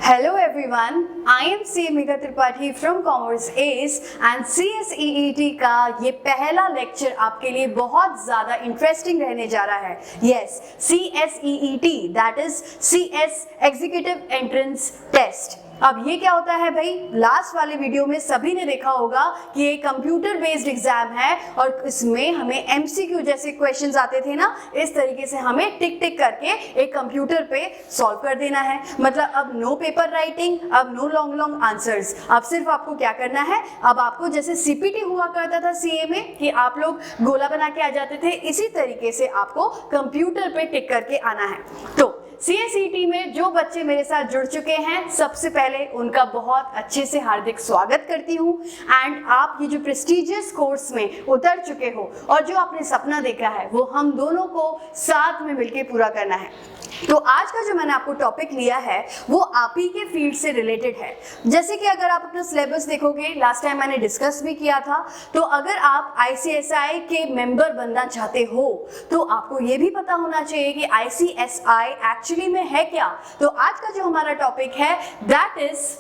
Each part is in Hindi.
Hello everyone, I am CA Megha Tripathi from Commerce Ace and CSEET का ये पहला लेक्चर आपके लिए बहुत ज़्यादा इंटरेस्टिंग रहने जा रहा है। Yes, CSEET that is CS Executive Entrance Test। अब ये क्या होता है भाई, लास्ट वाले वीडियो में सभी ने देखा होगा कि ये कंप्यूटर बेस्ड एग्जाम है और इसमें हमें एमसीक्यू जैसे क्वेश्चंस आते थे ना, इस तरीके से हमें टिक टिक करके एक कंप्यूटर पे सॉल्व कर देना है। मतलब अब नो पेपर राइटिंग, अब नो लॉन्ग लॉन्ग आंसर्स, अब सिर्फ आपको क्या करना है, अब आपको जैसे सीपीटी हुआ करता था सीए में कि आप लोग गोला बना के आ जाते थे, इसी तरीके से आपको कंप्यूटर पे टिक करके आना है। तो CSET में जो बच्चे मेरे साथ जुड़ चुके हैं, सबसे पहले उनका बहुत अच्छे से हार्दिक स्वागत करती हूँ। एंड आप ये जो प्रेस्टिजियस कोर्स में उतर चुके हो और जो आपने सपना देखा है, वो हम दोनों को साथ में मिलकर पूरा करना है। तो आज का जो मैंने आपको टॉपिक लिया है वो आप ही के फील्ड से रिलेटेड है। जैसे कि अगर आप अपना सिलेबस देखोगे, लास्ट टाइम मैंने डिस्कस भी किया था, तो अगर आप ICSI के मेंबर बनना चाहते हो तो आपको ये भी पता होना चाहिए कि ICSI एक्चुअली में है क्या। तो आज का जो हमारा टॉपिक है दैट इज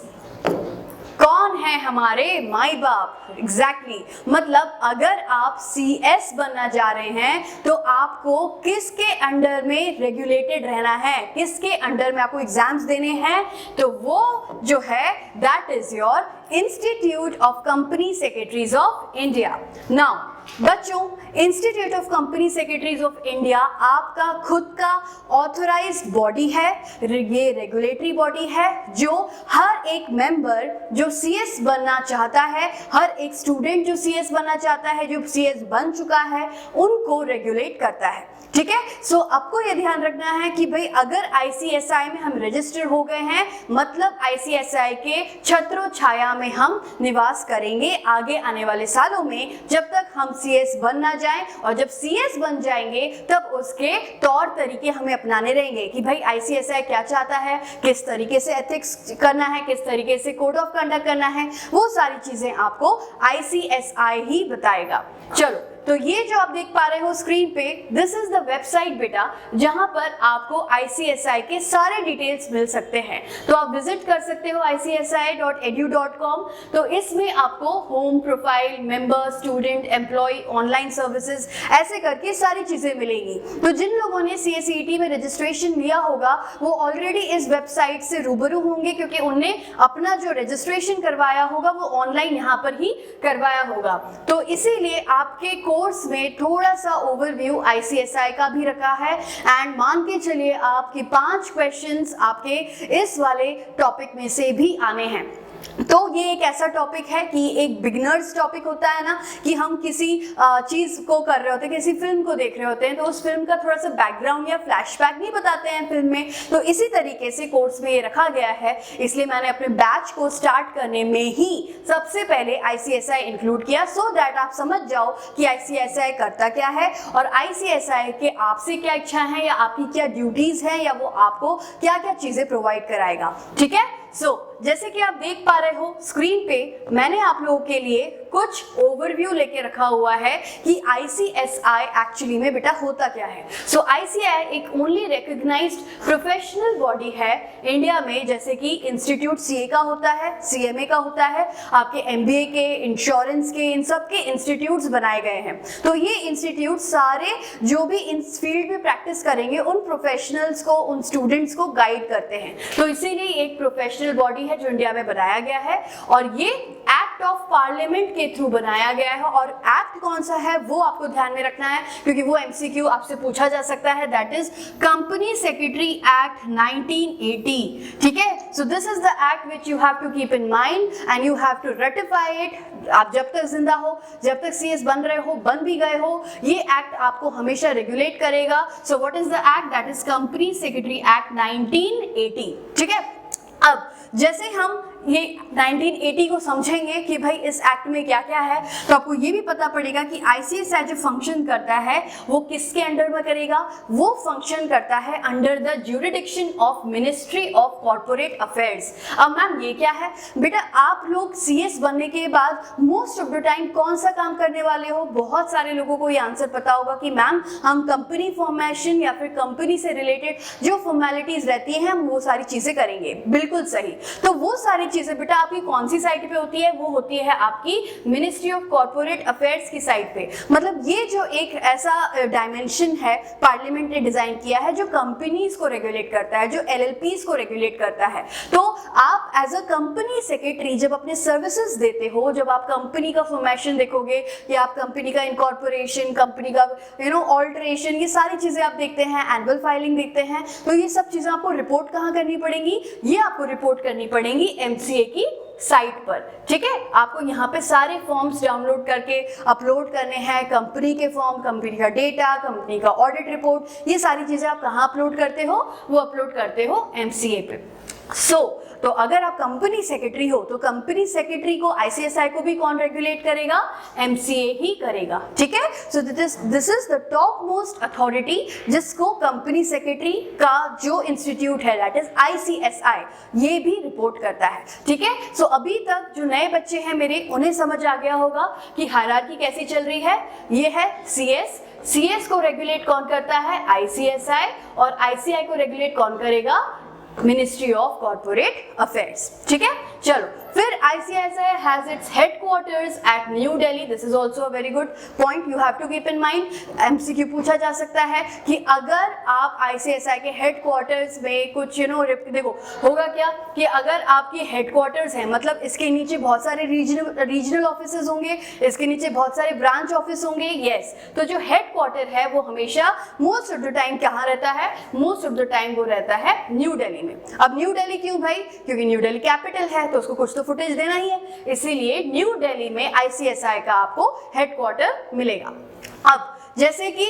कौन है हमारे माई बाप। एग्जैक्टली मतलब अगर आप CS बनना जा रहे हैं तो आपको किसके अंडर में रेगुलेटेड रहना है, किसके अंडर में आपको एग्जाम्स देने हैं, तो वो जो है that is your institute of company secretaries of India. Now बच्चों, institute of company secretaries of India आपका खुद का ऑथोराइज्ड बॉडी है, ये रेगुलेटरी बॉडी है जो हर एक मेंबर जो CS बनना चाहता है, हर एक स्टूडेंट जो CS बनना चाहता है, जो CS बन चुका है, उनको रेगुलेट करता है। ठीक है, सो आपको ये ध्यान रखना है कि भाई अगर ICSI में हम रजिस्टर हो गए हैं, मतलब ICSI के छत्रो छाया में हम निवास करेंगे आगे आने वाले सालों में, जब तक हम CS बन ना जाएं। और जब CS बन जाएंगे तब उसके तौर तरीके हमें अपनाने रहेंगे कि भाई ICSI क्या चाहता है, किस तरीके से एथिक्स करना है, किस तरीके से कोड ऑफ कंडक्ट करना है, वो सारी चीजें आपको ICSI ही बताएगा। चलो, तो ये जो आप देख पा रहे हो स्क्रीन पे, दिस इज द वेबसाइट बेटा, जहां पर आपको ICSI के सारे डिटेल्स मिल सकते हैं। तो आप विजिट कर सकते हो ICSI.edu.com। तो इसमें आपको home, profile, member, student, employ, online services, ऐसे करके सारी चीजें मिलेंगी। तो जिन लोगों ने CSET में रजिस्ट्रेशन लिया होगा वो ऑलरेडी इस वेबसाइट से रूबरू होंगे, क्योंकि उनने अपना जो रजिस्ट्रेशन करवाया होगा वो ऑनलाइन यहाँ पर ही करवाया होगा। तो इसीलिए आपके कोर्स में थोड़ा सा ओवरव्यू ICSI का भी रखा है। एंड मान के चलिए आपके 5 क्वेश्चंस आपके इस वाले टॉपिक में से भी आने हैं। तो ये एक ऐसा टॉपिक है कि एक बिगिनर्स टॉपिक होता है ना, कि हम किसी चीज को कर रहे होते हैं, किसी फिल्म को देख रहे होते हैं, तो उस फिल्म का थोड़ा सा बैकग्राउंड या फ्लैशबैक नहीं बताते हैं फिल्म में। तो इसी तरीके से कोर्स में ये रखा गया है, इसलिए मैंने अपने बैच को स्टार्ट करने में ही सबसे पहले ICSI इंक्लूड किया, सो दैट आप समझ जाओ कि ICSI करता क्या है और ICSI के आपसे क्या इच्छा है या आपकी क्या ड्यूटीज है, या वो आपको क्या क्या चीजें प्रोवाइड कराएगा। ठीक है, सो जैसे कि आप देख पा रहे हो स्क्रीन पे, मैंने आप लोगों के लिए कुछ ओवरव्यू लेके रखा हुआ है कि ICSI एक्चुअली में बेटा होता क्या है। सो ICSI एक ओनली रिकॉग्नाइज्ड प्रोफेशनल बॉडी है इंडिया में, जैसे कि इंस्टीट्यूट CA का होता है, CMA का होता है, आपके MBA के, इंश्योरेंस के, इन सब के इंस्टीट्यूट्स बनाए गए हैं। तो ये इंस्टीट्यूट सारे जो भी इन फील्ड में प्रैक्टिस करेंगे उन प्रोफेशनल्स को, उन स्टूडेंट्स को गाइड करते हैं। तो इसीलिए एक प्रोफेशनल बॉडी है जो इंडिया में बनाया गया है, और ये एक्ट ऑफ पार्लियामेंट के थ्रू बनाया गया है। और एक्ट कौन सा है वो आपको ध्यान में रखना है, क्योंकि वो MCQ आपसे पूछा जा सकता है। That is company secretary act 1980। ठीक है, so this is the act which you have to keep in mind and you have to ratify it. आप जब तक जिंदा हो, जब तक CS बन रहे हो, बन भी गए हो, ये एक्ट आपको हमेशा रेगुलेट करेगा। So what is the act? That is company secretary act 1980। ठीक है, अब जैसे हम ये 1980 को समझेंगे कि भाई इस एक्ट में क्या क्या है, तो आपको ये भी पता पड़ेगा कि ICSI जो फंक्शन करता है वो किसके अंडर में करेगा। वो फंक्शन करता है under the jurisdiction of ministry of corporate affairs. अब मैम ये क्या है? बेटा आप लोग CS बनने के बाद मोस्ट ऑफ द टाइम कौन सा काम करने वाले हो? बहुत सारे लोगों को ये आंसर पता होगा कि मैम हम कंपनी फॉर्मेशन या फिर कंपनी से रिलेटेड जो फॉर्मेलिटीज रहती हैं हम वो सारी चीजें करेंगे। बिल्कुल बिल्कुल सही। तो वो सारी चीजें बेटा आपकी कौन सी साइट पे होती है? वो होती है आपकी मिनिस्ट्री ऑफ कॉर्पोरेट अफेयर्स की साइट पे। मतलब ये जो एक ऐसा डायमेंशन है पार्लियामेंट ने डिजाइन किया है जो कंपनीज को रेगुलेट करता है, जो एलएलपीज को रेगुलेट करता है। तो आप एज अ कंपनी सेक्रेटरी जब अपने सर्विसेज देते हो, जब आप कंपनी का फॉर्मेशन देखोगे या आप कंपनी का इनकॉर्पोरेशन, कंपनी का ऑल्टरेशन, ये सारी चीजें आप देखते हैं, एनुअल फाइलिंग देखते हैं, तो ये सब चीजें आपको रिपोर्ट कहाँ करनी पड़ेंगी? ये आपको रिपोर्ट करनी पड़ेंगी एमसीए की साइट पर। ठीक है, आपको यहाँ पे सारे फॉर्म्स डाउनलोड करके अपलोड करने हैं, कंपनी के फॉर्म, कंपनी का डेटा, कंपनी का ऑडिट रिपोर्ट, ये सारी चीजें आप कहाँ अपलोड करते हो? वो अपलोड करते हो एमसीए पे। तो अगर आप कंपनी सेक्रेटरी हो तो कंपनी सेक्रेटरी को आईसीएसआई को भी कौन रेगुलेट करेगा? एमसीए ही करेगा। ठीक है, so this is the top most authority जिसको कंपनी सेक्रेटरी का जो इंस्टीट्यूट है दैट इज आईसीएसआई ये भी रिपोर्ट करता है। ठीक है, सो अभी तक जो नए बच्चे हैं मेरे उन्हें समझ आ गया होगा कि हायरार्की कैसी चल रही है। ये है सीएस, सीएस को रेगुलेट कौन करता है? आईसीएसआई, और आईसीआई को रेगुलेट कौन करेगा? Ministry of corporate affairs. ठीक है, चलो फिर ICSI has its headquarters at New Delhi. This is also a very good point you have to keep in mind. MCQ पूछा जा सकता है कि अगर आप ICSI के हेडक्वार्टर्स में कुछ देखो होगा क्या कि अगर आपके हेडक्वार्टर्स हैं मतलब इसके नीचे बहुत सारे रीजनल ऑफिसेज होंगे, इसके नीचे बहुत सारे ब्रांच ऑफिस होंगे। यस, तो जो हेडक्वार्टर है वो हमेशा मोस्ट ऑफ द टाइम कहाँ रहता है? मोस्ट ऑफ द टाइम वो रहता है न्यू दिल्ली में। अब न्यू दिल्ली क्यों भाई? क्योंकि न्यू दिल्ली कैपिटल है तो उसको कुछ तो फुटेज देना ही है, इसीलिए न्यू दिल्ली में आईसीएसआई का आपको हेडक्वार्टर मिलेगा। अब जैसे कि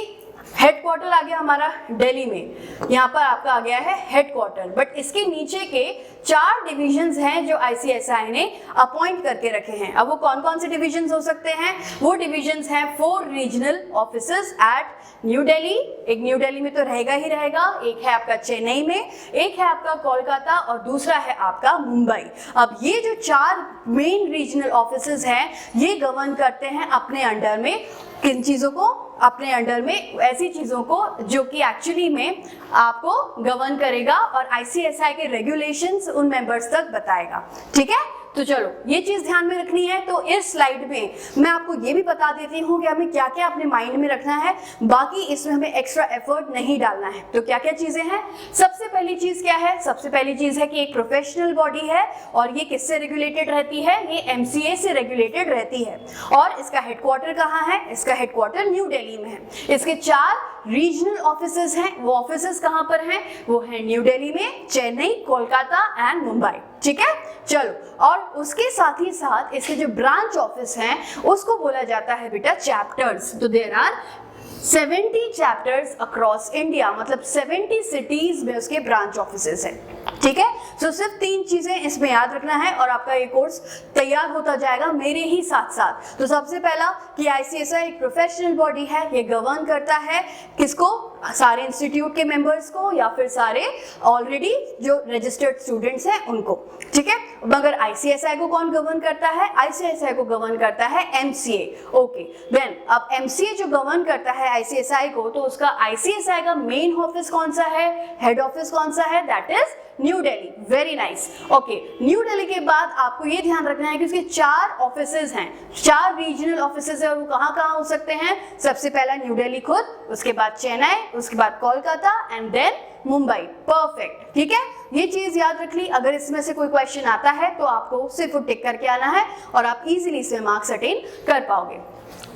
हेडक्वार्टर आ गया हमारा दिल्ली में, यहाँ पर आपका आ गया है हेडक्वार्टर, बट इसके नीचे के 4 डिविजन्स हैं जो आईसीएसआई ने अपॉइंट करके रखे हैं। अब वो कौन कौन से डिविजन्स हो सकते हैं? वो डिविजन्स हैं 4 regional offices at New Delhi. एक न्यू दिल्ली में तो रहेगा ही रहेगा, एक है आपका चेन्नई में, एक है आपका कोलकाता और दूसरा है आपका मुंबई। अब ये जो 4 मेन रीजनल ऑफिसेज हैं ये गवर्न करते हैं अपने अंडर में किन चीजों को? अपने अंडर में ऐसी चीजों को जो कि एक्चुअली में आपको गवर्न करेगा और आईसीएसआई के रेगुलेशंस उन मेंबर्स तक बताएगा। ठीक है, तो चलो ये चीज ध्यान में रखनी है। तो इस स्लाइड में मैं आपको ये भी बता देती हूँ कि हमें क्या क्या अपने माइंड में रखना है, बाकी इसमें हमें एक्स्ट्रा एफर्ट नहीं डालना है। तो क्या क्या चीजें हैं? सबसे पहली चीज क्या है? सबसे पहली चीज है कि एक प्रोफेशनल बॉडी है और ये किससे रेगुलेटेड रहती है? ये एमसीए से रेगुलेटेड रहती है। और इसका हेडक्वार्टर कहाँ है? इसका हेडक्वार्टर न्यू दिल्ली में है। इसके 4 रीजनल ऑफिसेज हैं। वो ऑफिसेज कहाँ पर हैं? वो है न्यू दिल्ली में, चेन्नई, कोलकाता एंड मुंबई। ठीक है, चलो, और उसके साथ ही साथ इसके जो ब्रांच ऑफिस हैं उसको बोला जाता है बेटा चैप्टर्स। तो there are 70 chapters across India, मतलब 70 सिटीज में उसके ब्रांच ऑफिसेज हैं। ठीक है, तो सिर्फ 3 चीजें इसमें याद रखना है और आपका ये कोर्स तैयार होता जाएगा मेरे ही साथ साथ। तो सबसे पहला कि आईसीएसआई एक प्रोफेशनल बॉडी है, ये गवर्न करता है किसको? सारे इंस्टीट्यूट के मेंबर्स को या फिर सारे ऑलरेडी जो रजिस्टर्ड स्टूडेंट्स हैं उनको। ठीक है, मगर आईसीएसआई को कौन गवर्न करता है? आईसीएसआई को गवर्न करता है एमसीए। ओके, देन अब एमसीए जो गवर्न करता है आईसीएसआई को, तो उसका आईसीएसआई का मेन ऑफिस कौन सा है? हेड ऑफिस कौन सा है? That is new Delhi. Very nice. Okay, new Delhi के बाद आपको ये ध्यान रखना है कि उसके 4 ऑफिसेज हैं, 4 रीजनल ऑफिसेज है और वो कहाँ कहाँ हो सकते हैं? सबसे पहला न्यू दिल्ली खुद, उसके बाद चेन्नई, उसके बाद Kolkata and then Mumbai. Perfect, ठीक है, ये चीज याद रख ली। अगर इसमें से कोई क्वेश्चन आता है तो आपको सिर्फ टिक करके आना है और आप इजीली इसमें मार्क्स अटेन कर पाओगे।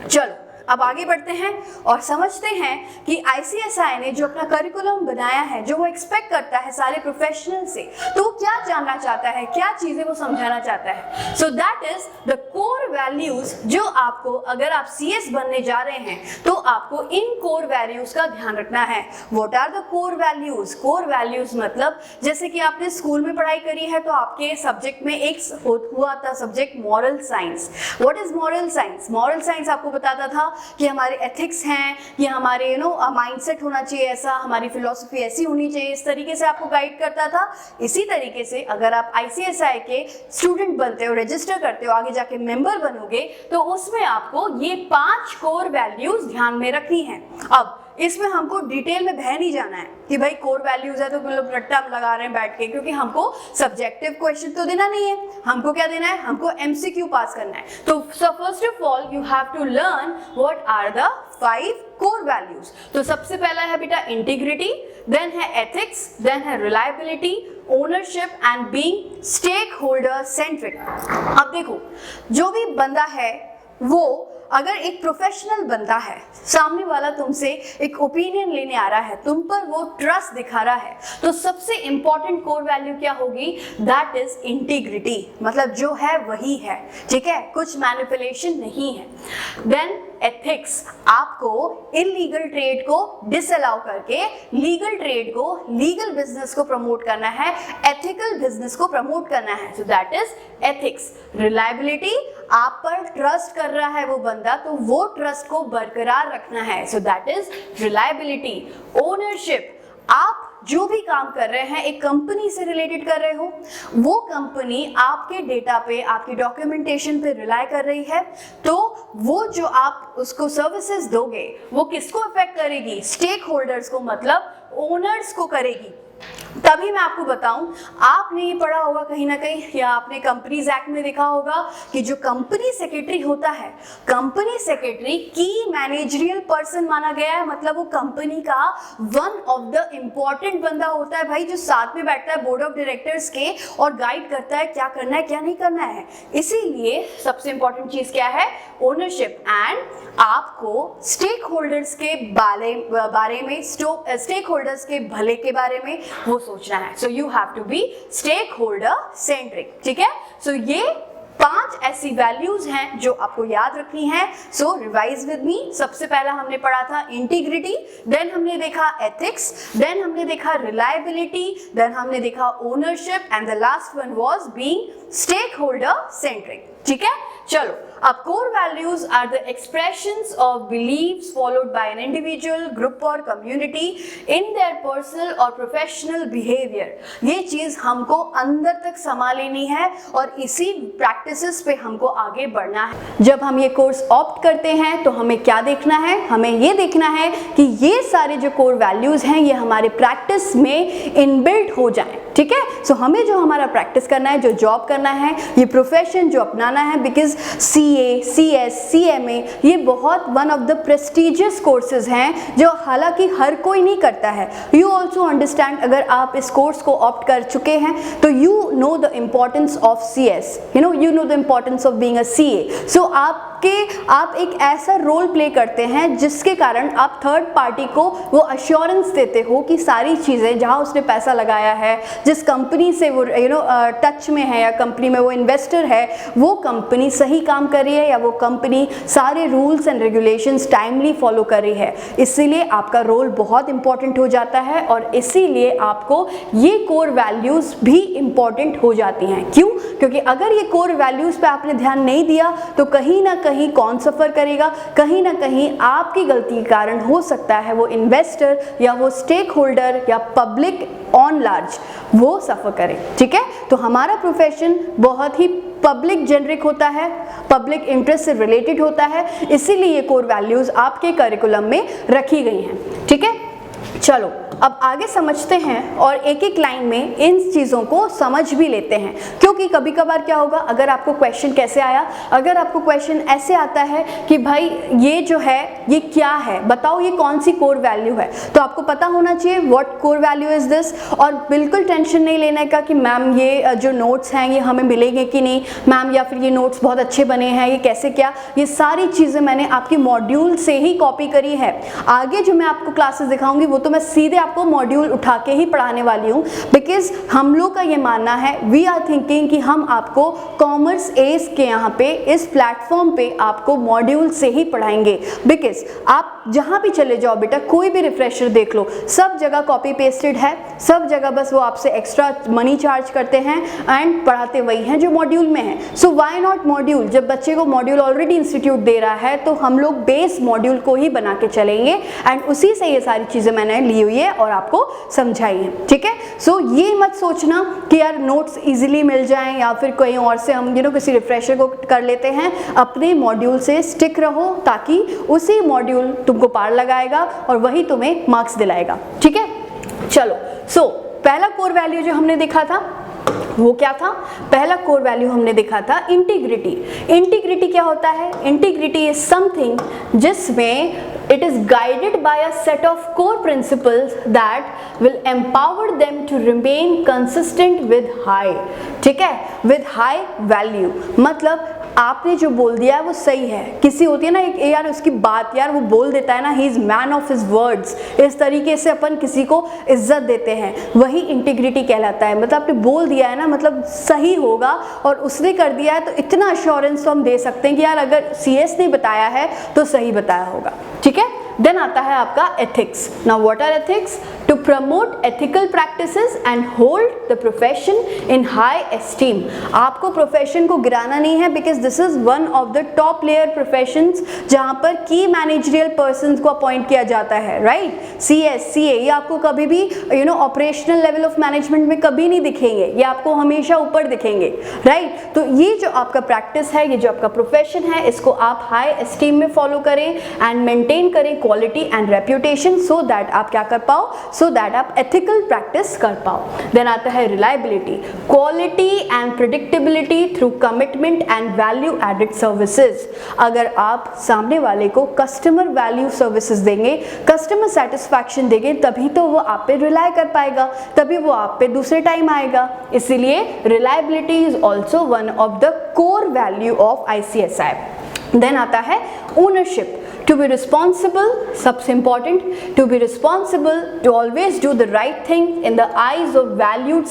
चलो अब आगे बढ़ते हैं और समझते हैं कि आईसीएसआई ने जो अपना करिकुलम बनाया है, जो वो एक्सपेक्ट करता है सारे प्रोफेशनल से, तो वो क्या जानना चाहता है, क्या चीजें वो समझाना चाहता है। So that is the core values, जो आपको अगर आप सीएस बनने जा रहे हैं तो आपको इन कोर वैल्यूज का ध्यान रखना है। What are the core values? Core values मतलब जैसे कि आपने स्कूल में पढ़ाई करी है तो आपके सब्जेक्ट में एक हुआ था subject moral science. What is moral science? Moral science आपको बताता था कि हमारे एथिक्स हैं, कि हमारे माइंडसेट होना चाहिए ऐसा, हमारी फिलॉसफी ऐसी होनी चाहिए, इस तरीके से आपको गाइड करता था। इसी तरीके से अगर आप आईसीएसआई के स्टूडेंट बनते हो, रजिस्टर करते हो, आगे जाके मेंबर बनोगे, तो उसमें आपको ये 5 कोर वैल्यूज ध्यान में रखनी है। अब इसमें हमको डिटेल में बह नहीं जाना है कि भाई कोर वैल्यूज है तो लोग रट्टा लगा रहे हैं बैठ के, क्योंकि हमको सब्जेक्टिव क्वेश्चन तो देना नहीं है, हमको क्या देना है, हमको एमसीक्यू पास करना है। तो first of all you have to learn what are the 5 core values. तो सबसे पहला है बेटा इंटीग्रिटी, देन है एथिक्स, देन है reliability, ownership and being stakeholder centric. अब देखो, जो भी बंदा है वो अगर एक प्रोफेशनल बंदा है, सामने वाला तुमसे एक ओपिनियन लेने आ रहा है, तुम पर वो ट्रस्ट दिखा रहा है, तो सबसे इंपॉर्टेंट कोर वैल्यू क्या होगी, दैट इज इंटीग्रिटी। मतलब जो है वही है, ठीक है, कुछ मैनिपुलेशन नहीं है। देन एथिक्स, आपको इलीगल ट्रेड को डिसअलाउ करके लीगल ट्रेड को, लीगल बिजनेस को प्रमोट करना है, एथिकल बिजनेस को प्रमोट करना है, so that is ethics. Reliability, आप पर ट्रस्ट कर रहा है वो बंदा, तो वो ट्रस्ट को बरकरार रखना है, so that is reliability. Ownership, आप जो भी काम कर रहे हैं एक कंपनी से रिलेटेड कर रहे हो, वो कंपनी आपके डेटा पे, आपकी डॉक्यूमेंटेशन पे रिलाय कर रही है, तो वो जो आप उसको सर्विसेज दोगे वो किसको अफेक्ट करेगी, स्टेक होल्डर्स को, मतलब ओनर्स को करेगी। तभी मैं आपको बताऊं, आपने ये पढ़ा होगा कहीं ना कहीं, या आपने कंपनीज एक्ट में देखा होगा कि जो कंपनी सेक्रेटरी होता है, कंपनी सेक्रेटरी की मैनेजरियल पर्सन माना गया है, मतलब वो कंपनी का वन ऑफ द इम्पॉर्टेंट बंदा होता है भाई, जो साथ में बैठता है बोर्ड ऑफ डायरेक्टर्स के और गाइड करता है क्या करना है क्या नहीं करना है। इसीलिए सबसे इंपॉर्टेंट चीज क्या है, ओनरशिप, एंड आपको स्टेक होल्डर्स के बारे में, स्टेक होल्डर्स के भले के बारे में वो सोचना है। So you have to be stakeholder centric, ठीक है। सो ये 5 ऐसी वैल्यूज हैं जो आपको याद रखनी है। So revise with me. सबसे पहला हमने पढ़ा था इंटीग्रिटी, देन हमने देखा एथिक्स, देन हमने देखा रिलायबिलिटी, देन हमने देखा ownership, and the last one was being stakeholder centric, ठीक है। चलो, अब core values are the expressions of believes followed by an individual, group और कम्युनिटी इन देयर पर्सनल और प्रोफेशनल बिहेवियर। ये चीज हमको अंदर तक समा लेनी है और इसी प्रैक्टिसेस पे हमको आगे बढ़ना है। जब हम ये कोर्स ऑप्ट करते हैं तो हमें क्या देखना है, हमें ये देखना है कि ये सारे जो कोर वैल्यूज हैं ये हमारे प्रैक्टिस में इनबिल्ट हो जाएं, ठीक है। सो हमें जो हमारा प्रैक्टिस करना है, जो जॉब करना है, ये प्रोफेशन जो अपनाना है, बिकॉज CA, CS, CMA ये बहुत one of the prestigious courses हैं जो हालांकि हर कोई नहीं करता है। यू ऑल्सो अंडरस्टैंड, अगर आप इस कोर्स को ऑप्ट कर चुके हैं तो you know the importance of CS, you know the importance of being a CA। सो आप एक ऐसा रोल प्ले करते हैं जिसके कारण आप थर्ड पार्टी को वो अश्योरेंस देते हो कि सारी चीज़ें, जहाँ उसने पैसा लगाया है, जिस कंपनी से वो टच में है या कंपनी में वो इन्वेस्टर है, वो कंपनी सही काम कर रही है या वो कंपनी सारे rules and regulations timely follow कर रही है। इसीलिए आपका रोल बहुत इंपॉर्टेंट हो जाता है और इसीलिए आपको ये कोर वैल्यूज़ भी इंपॉर्टेंट हो जाती हैं। क्यों? क्योंकि अगर ये कोर वैल्यूज़ पे आपने ध्यान नहीं दिया तो कहीं ना कहीं कौन सफ़र करेगा, कहीं ना कहीं आपकी गलती के कारण हो सकता है वो इन्वेस्टर या वो स्टेक होल्डर या पब्लिक ऑन लार्ज वो सफ़र करे, ठीक है। तो हमारा प्रोफेशन बहुत ही पब्लिक जेनरिक होता है, पब्लिक इंटरेस्ट से रिलेटेड होता है, इसीलिए ये कोर वैल्यूज़ आपके करिकुलम में रखी गई हैं, ठीक है। चलो अब आगे समझते हैं और एक एक लाइन में इन चीज़ों को समझ भी लेते हैं, क्योंकि कभी कभार क्या होगा, अगर आपको क्वेश्चन कैसे आया, अगर आपको क्वेश्चन ऐसे आता है कि भाई ये जो है ये क्या है, बताओ ये कौन सी कोर वैल्यू है, तो आपको पता होना चाहिए what core value is this. और बिल्कुल टेंशन नहीं लेने का कि मैम ये जो नोट्स हैं ये हमें मिलेंगे कि नहीं मैम, या फिर ये नोट्स बहुत अच्छे बने हैं, ये कैसे क्या, ये सारी चीज़ें मैंने आपकी मॉड्यूल से ही कॉपी करी है। आगे जो मैं आपको क्लासेस दिखाऊंगी वो तो मैं सीधे आपको मॉड्यूल उठा के ही पढ़ाने वाली हूँ, बिकॉज हम लोग का ये मानना है, वी आर थिंकिंग कि हम आपको कॉमर्स एस के यहाँ पे इस प्लेटफॉर्म पे आपको मॉड्यूल से ही पढ़ाएंगे। बिकॉज आप जहाँ भी चले जाओ बेटा, कोई भी रिफ्रेशर देख लो, सब जगह कॉपी पेस्टेड है, सब जगह बस वो आपसे एक्स्ट्रा मनी चार्ज करते हैं एंड पढ़ाते वही हैं जो मॉड्यूल में है। सो व्हाई नॉट मॉड्यूल, जब बच्चे को मॉड्यूल ऑलरेडी इंस्टीट्यूट दे रहा है तो हम लोग बेस मॉड्यूल को ही बना के चलेंगे एंड उसी से ये सारी चीज़ें मैंने ली हुई है और आपको समझाई है, ठीक है। सो ये मत सोचना कि यार नोट्स इजीली मिल जाएं या फिर कहीं और से हम किसी रिफ्रेशर को कर लेते हैं। अपने मॉड्यूल से स्टिक रहो ताकि उसी मॉड्यूल तुमको पार लगाएगा और वही तुम्हें मार्क्स दिलाएगा, ठीक है। चलो, सो पहला कोर वैल्यू जो हमने देखा था वो क्या था? पहला कोर वैल्यू हमने देखा था इंटीग्रिटी। इंटीग्रिटी क्या होता है? इंटीग्रिटी इज समथिंग जिसमें it is guided by a set of core principles that will empower them to remain consistent with high, ठीक है, with high value। मतलब आपने जो बोल दिया है वो सही है। किसी होती है ना एक यार उसकी बात यार वो बोल देता है ना, he is man of his words, इस तरीके से अपन किसी को इज्जत देते हैं, वही इंटीग्रिटी कहलाता है। मतलब आपने बोल दिया है ना, मतलब सही होगा और उसने कर दिया है, तो इतना अश्योरेंस तो हम दे सकते हैं कि यार अगर CS ने बताया है तो सही बताया होगा, ठीक है। देन आता है आपका ethics. Now what are ethics? To promote ethical practices and hold the profession in high esteem. आपको प्रोफेशन को गिराना नहीं है, because this is one of the top layer professions जहां पर की मैनेजरियल पर्सन को अपॉइंट किया जाता है, राइट। CS, CA ये आपको कभी भी ऑपरेशनल लेवल ऑफ मैनेजमेंट में कभी नहीं दिखेंगे, ये आपको हमेशा ऊपर दिखेंगे, राइट। तो ये जो आपका प्रैक्टिस है, ये जो आपका प्रोफेशन है, इसको आप हाई एस्टीम में फॉलो करें एंड मेंटेन करें quality and reputation, so that आप क्या कर पाओ, सो दैट आप एथिकल प्रैक्टिस कर पाओ। देन आता है reliability, quality and predictability through commitment and value added services. अगर आप सामने वाले को कस्टमर वैल्यू सर्विसेज देंगे, कस्टमर सेटिस्फैक्शन देंगे, तभी तो वो आप पे रिलाय कर पाएगा, तभी वो आप पे दूसरे टाइम आएगा। इसीलिए reliability is also one of the core value of ICSI। Then आता है ओनरशिप, to be responsible, सबसे important, to be responsible, to always do the right thing in the eyes of valued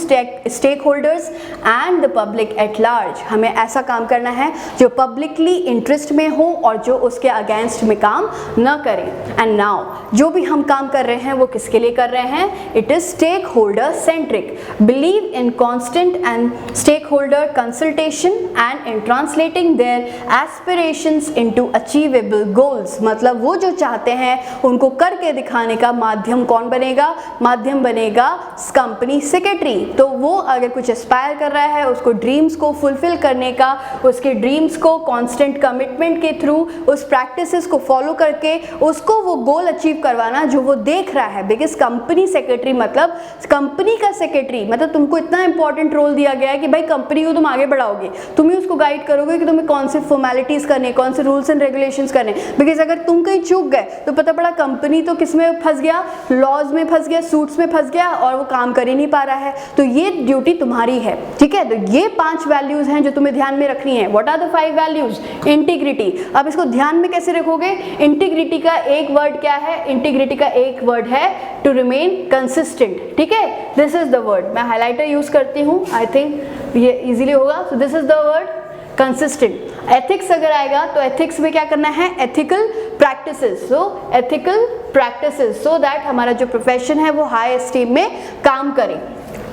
stakeholders and the public at large। हमें ऐसा काम करना है जो publicly interest में हो और जो उसके against में काम न करें। And now जो भी हम काम कर रहे हैं वो किसके लिए कर रहे हैं? It is stakeholder centric, believe in constant and stakeholder consultation and in translating their aspirations into achievable goals। मतलब वो जो चाहते हैं उनको करके दिखाने का माध्यम कौन बनेगा? माध्यम बनेगा कंपनी सेक्रेटरी। तो वो अगर कुछ एस्पायर कर रहा है, उसको ड्रीम्स को फुलफिल करने का, उसके ड्रीम्स को कांस्टेंट कमिटमेंट के थ्रू, उस प्रैक्टिसेस को फॉलो करके उसको वो गोल अचीव करवाना जो वो देख रहा है। बिकॉज कंपनी सेक्रेटरी मतलब कंपनी का सेक्रेटरी, मतलब तुमको इतना इंपॉर्टेंट रोल दिया गया है कि भाई कंपनी को तुम आगे बढ़ाओगे, तुम ही उसको गाइड करोगे कि तुम्हें कौन से फॉर्मेलिटीज करने, कौन से रूल्स एंड रेगुलेशंस करने। बिकॉज अगर तुम कहीं चूक गए तो पता पड़ा कंपनी तो किस में फंस गया, लॉज में फंस गया, सूट्स में फंस गया और वो काम कर ही नहीं पा रहा है। तो ये ड्यूटी तुम्हारी है, ठीक है। तो ये 5 वैल्यूज हैं जो तुम्हें ध्यान में रखनी है। What are the 5 values? Integrity. अब इसको ध्यान में कैसे रखोगे? इंटीग्रिटी का एक वर्ड क्या है? इंटीग्रिटी का एक वर्ड है टू रिमेन कंसिस्टेंट, ठीक है। दिस इज द वर्ड, मैं हाईलाइटर यूज करती हूँ, आई थिंक ये इजीली होगा। सो this is the word consistent. Ethics अगर आएगा तो एथिक्स में क्या करना है? Ethical practices. So ethical practices so that हमारा जो प्रोफेशन है वो हाई एस्टीम में काम करे।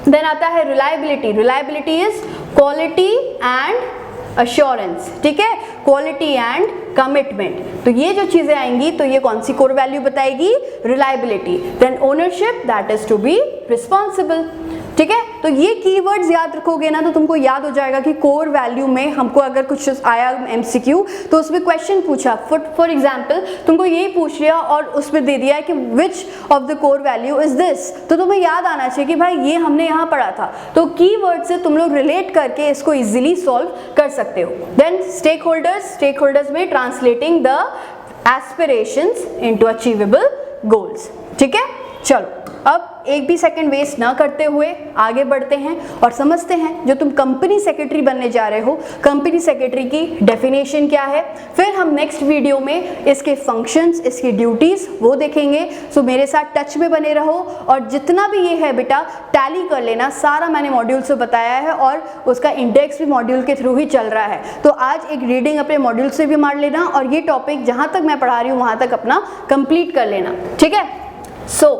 देन आता है reliability. Reliability is quality and assurance, ठीक है, क्वालिटी एंड कमिटमेंट। तो ये जो चीजें आएंगी तो ये कौन सी कोर वैल्यू बताएगी? Reliability. Then ownership, that is to be responsible, ठीक है। तो ये कीवर्ड्स याद रखोगे ना तो तुमको याद हो जाएगा कि कोर वैल्यू में हमको अगर कुछ आया MCQ तो उसमें क्वेश्चन पूछा, फॉर एग्जांपल तुमको यही पूछ लिया और उसमें दे दिया है कि which of the core value is this, तो तुम्हें याद आना चाहिए कि भाई ये हमने यहाँ पढ़ा था। तो कीवर्ड से तुम लोग रिलेट करके इसको इजीली सॉल्व कर सकते हो। देन स्टेकहोल्डर्स में translating the aspirations into achievable goals, ठीक है। चलो अब एक भी सेकंड वेस्ट ना करते हुए आगे बढ़ते हैं और समझते हैं जो तुम कंपनी सेक्रेटरी बनने जा रहे हो, कंपनी सेक्रेटरी की डेफिनेशन क्या है। फिर हम नेक्स्ट वीडियो में इसके फंक्शंस, इसकी ड्यूटीज वो देखेंगे। सो मेरे साथ टच में बने रहो और जितना भी ये है बेटा टैली कर लेना, सारा मैंने मॉड्यूल से बताया है और उसका इंडेक्स भी मॉड्यूल के थ्रू ही चल रहा है। तो आज एक रीडिंग अपने मॉड्यूल से भी मार लेना और ये टॉपिक जहाँ तक मैं पढ़ा रही हूँ वहाँ तक अपना कंप्लीट कर लेना, ठीक है। सो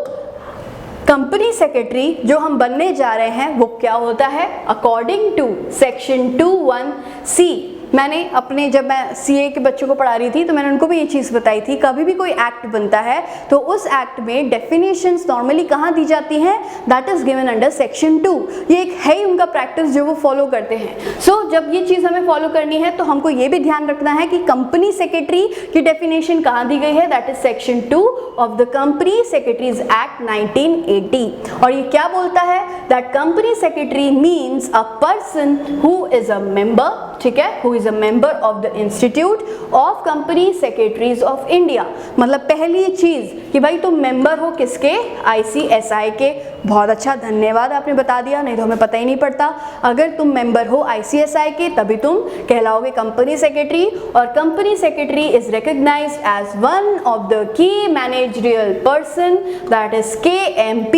कंपनी सेक्रेटरी जो हम बनने जा रहे हैं वो क्या होता है? अकॉर्डिंग टू सेक्शन 21C मैंने अपने जब मैं CA के बच्चों को पढ़ा रही थी तो मैंने उनको भी ये चीज़ बताई थी, कभी भी कोई एक्ट बनता है तो उस एक्ट में डेफिनेशंस नॉर्मली कहाँ दी जाती हैं, that is given under section 2। ये एक है ही उनका प्रैक्टिस जो वो फॉलो करते हैं। सो जब ये चीज़ हमें फॉलो करनी है तो हमको ये भी ध्यान रखना है कि कंपनी सेक्रेटरी की डेफिनेशन कहाँ दी गई है, that is section 2 of the company secretaries act 1980। और ये क्या बोलता है, that company secretary means a person who is a member, ठीक है, who is a member of the institute of company secretaries of India. मतलब पहली चीज कि भाई तुम मेंबर हो किसके, ICSI के। बहुत अच्छा, धन्यवाद आपने बता दिया, नहीं तो हमें पता ही नहीं पड़ता। अगर तुम मेंबर हो ICSI के तभी तुम कहलाओगे कंपनी सेक्रेटरी। और company secretary is recognised as one of the key managerial person, that is KMP।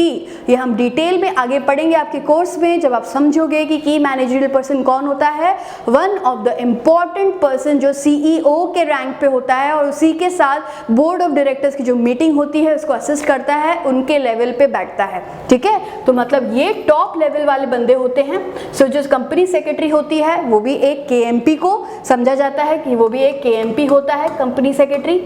ये हम डिटेल में आगे पढ़ेंगे आपके कोर्स में, जब आप समझोगे कि की मैनेजरियल पर्सन कौन होता है। One of the important person जो CEO के रैंक पे होता है और उसी के साथ बोर्ड ऑफ डायरेक्टर्स की जो मीटिंग होती है उसको असिस्ट करता है, उनके लेवल पे बैठता है, ठीक है। तो मतलब ये टॉप लेवल वाले बंदे होते हैं। सो जो कंपनी सेक्रेटरी होती है वो भी एक KMP को समझा जाता है कि वो भी एक KMP होता है, कंपनी सेक्रेटरी,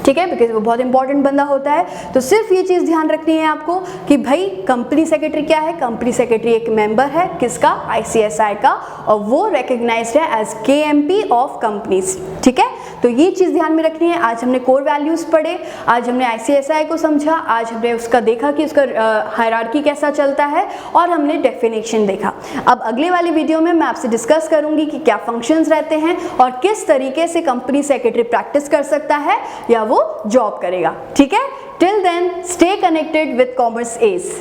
ठीक है, बिकॉज वो बहुत इंपॉर्टेंट बंदा होता है। तो सिर्फ ये चीज़ ध्यान रखनी है आपको कि भाई कंपनी सेक्रेटरी क्या है, कंपनी सेक्रेटरी एक मेंबर है किसका, ICSI का, और वो रिकॉग्नाइज्ड है एज KMP ऑफ कंपनीज, ठीक है। तो ये चीज़ ध्यान में रखनी है। आज हमने कोर वैल्यूज़ पढ़े, आज हमने ICSI को समझा, आज हमने उसका देखा कि उसका हायरार्की कैसा चलता है, और हमने डेफिनेशन देखा। अब अगले वाले वीडियो में मैं आपसे डिस्कस करूंगी कि क्या फंक्शंस रहते हैं और किस तरीके से कंपनी सेक्रेटरी प्रैक्टिस कर सकता है या वो जॉब करेगा, ठीक है। Till then stay connected with commerce as.